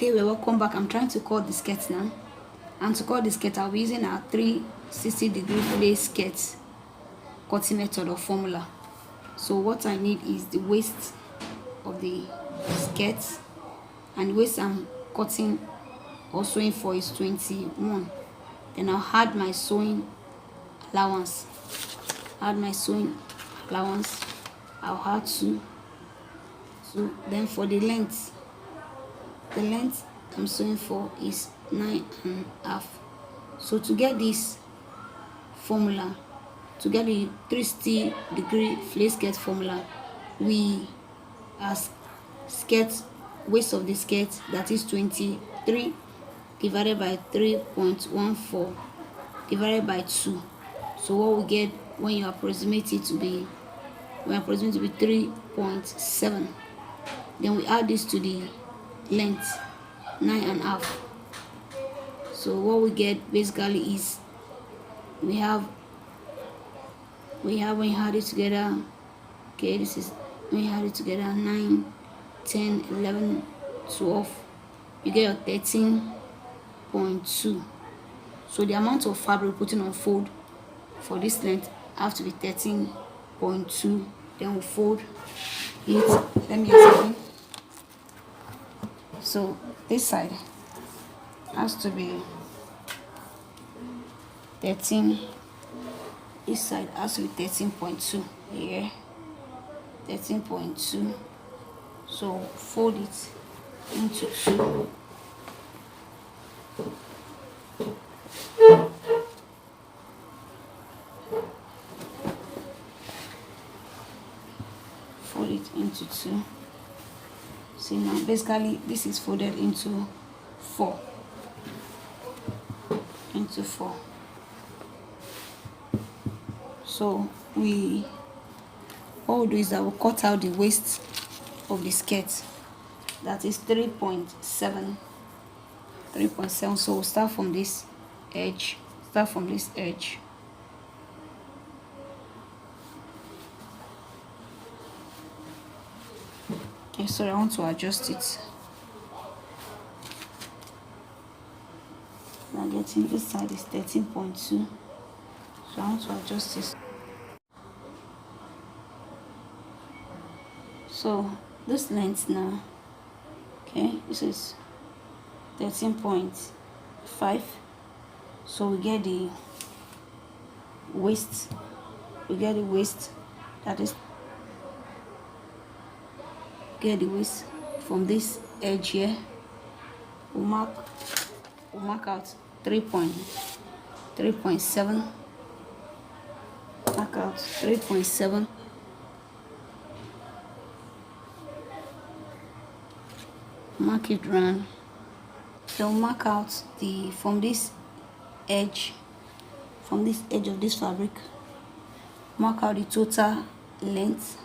Okay, well, welcome back. I'm trying to cut the skirt now, and to cut the skirt I'll be using our 360-degree lace skirt cutting method or formula. So what I need is the waist of the skirt, and the waist I'm cutting or sewing for is 21. Then I'll add my sewing allowance. I'll add 2. Then for the length I'm sewing for is 9.5. So to get this formula, to get the 360-degree lace skirt formula, we as skirt waist of the skirt, that is 23 divided by 3.14 divided by 2. So what we get when you approximate it to be 3.7. Then we add this to the length 9.5. So what we get basically is we have when you add it together, okay, this is when you add it together 9, 10, 11, 12, you get your 13.2. So the amount of fabric putting on fold for this length have to be 13.2. Then we fold it. Let me explain. So this side has to be 13. This side has to be 13.2. Here, 13.2. So fold it into 2. Fold it into 2. See, now basically this is folded into 4. So what we'll do is that we'll cut out the waist of the skirt, that is 3.7. So we'll start from this edge. Okay, sorry, I want to adjust it. Now getting this side is 13.2. So I want to adjust this. So this length now, okay, this is 13.5. So we get the waist. That is, get the waist from this edge here. We'll mark out 3.7. Mark out 3.7. Mark it round. So mark out from this edge of this fabric. Mark out the total length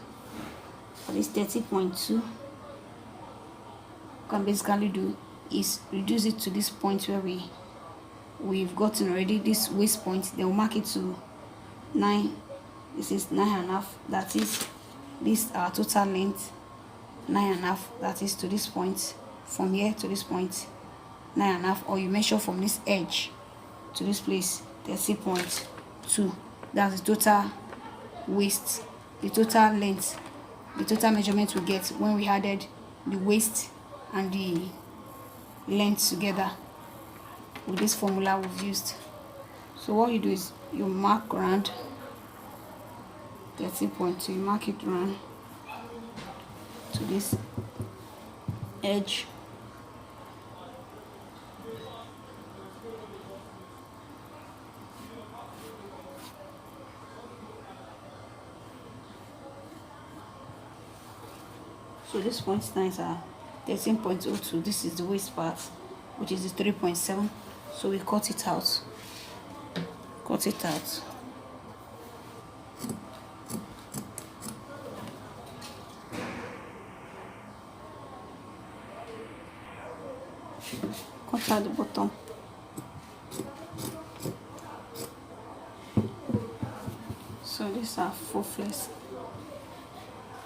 for this 30.2. What you can basically do is reduce it to this point where we've gotten already this waist point. Then we'll mark it to 9. This is 9.5. That is this our total length 9.5. That is to this point, from here to this point 9.5, or you measure from this edge to this place 30.2. That's the total waist, the total length, the total measurement we get when we added the waist and the length together with this formula we've used. So what you do is you mark around 30.2. You mark it around to this edge. So this point lines are 13.02. This is the waist part, which is the 3.7. So we cut it out. Cut it out. Cut out the bottom. So these are full flares,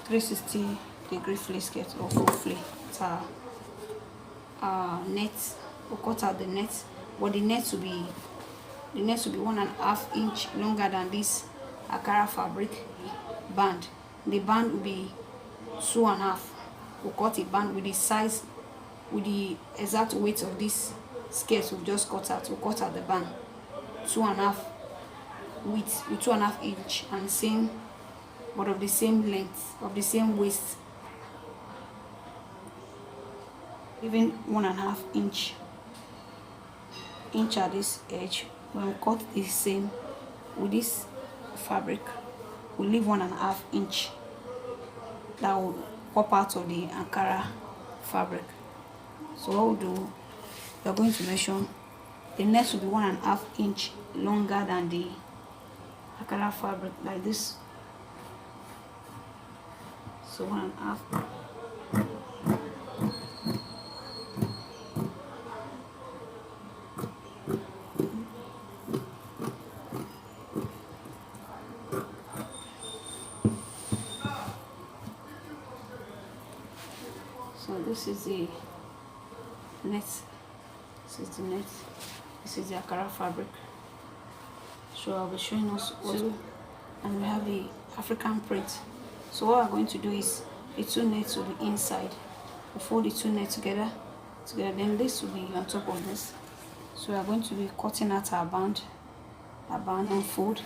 360-degree flare skirt or full flare. It's net. We'll cut out the net, but the net will be 1.5 inch longer than this Ankara fabric band. The band will be 2.5. We'll cut a band with the size, with the exact weight of this skirt we've just cut out. We'll cut out the band 2.5 with 2.5 inch, and same, but of the same length, of the same waist, even 1.5 inch at this edge. When we cut the same with this fabric, we'll leave 1.5 inch that will pop out of the Ankara fabric. So what we'll do, we're going to measure. The net will be 1.5 inch longer than the Ankara fabric, like this. So 1.5. So this is the net. This is the net. This is the Ankara fabric. So I'll be showing us what, and we have the African print. So what we're going to do is the two nets will be inside. We'll fold the two nets together. Then this will be on top of this. So we are going to be cutting out our band unfold,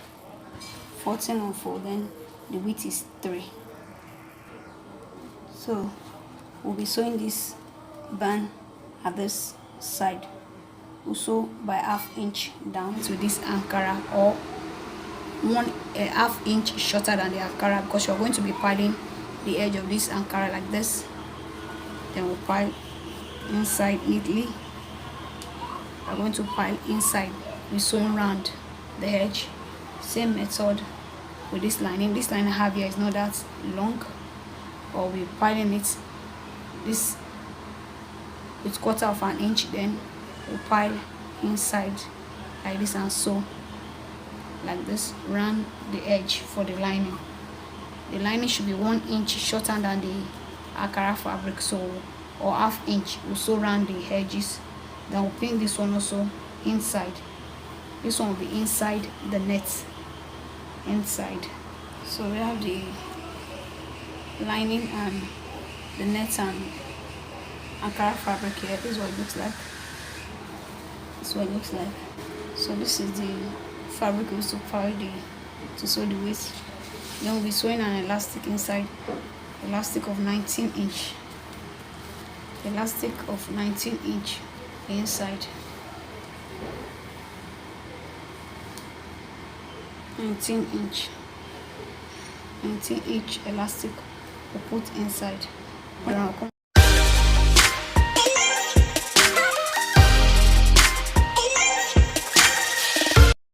14 unfold. Then the width is 3. So we'll be sewing this band at this side. We'll sew by 1/2 inch down to this Ankara, or 1/2 inch shorter than the Ankara, because you're going to be piling the edge of this Ankara like this. Then we'll pile inside neatly. We're going to pile inside. We sew around the edge. Same method with this lining. This lining I have here is not that long, or we're piling it this with 1/4 inch. Then we'll pile inside like this and sew like this around the edge for the lining. The lining should be 1 inch shorter than the Ankara fabric, so, or 1/2 inch. We'll sew around the edges. Then we'll pin this one also inside. This one will be inside the net, inside. So we have the lining and the net and Ankara fabric here. This is what it looks like. This is what it looks like. So this is the fabric we used to sew the waist. Then we'll be sewing an elastic inside. Elastic of 19 inch. Elastic of 19 inch inside. 19 inch elastic we'll put inside.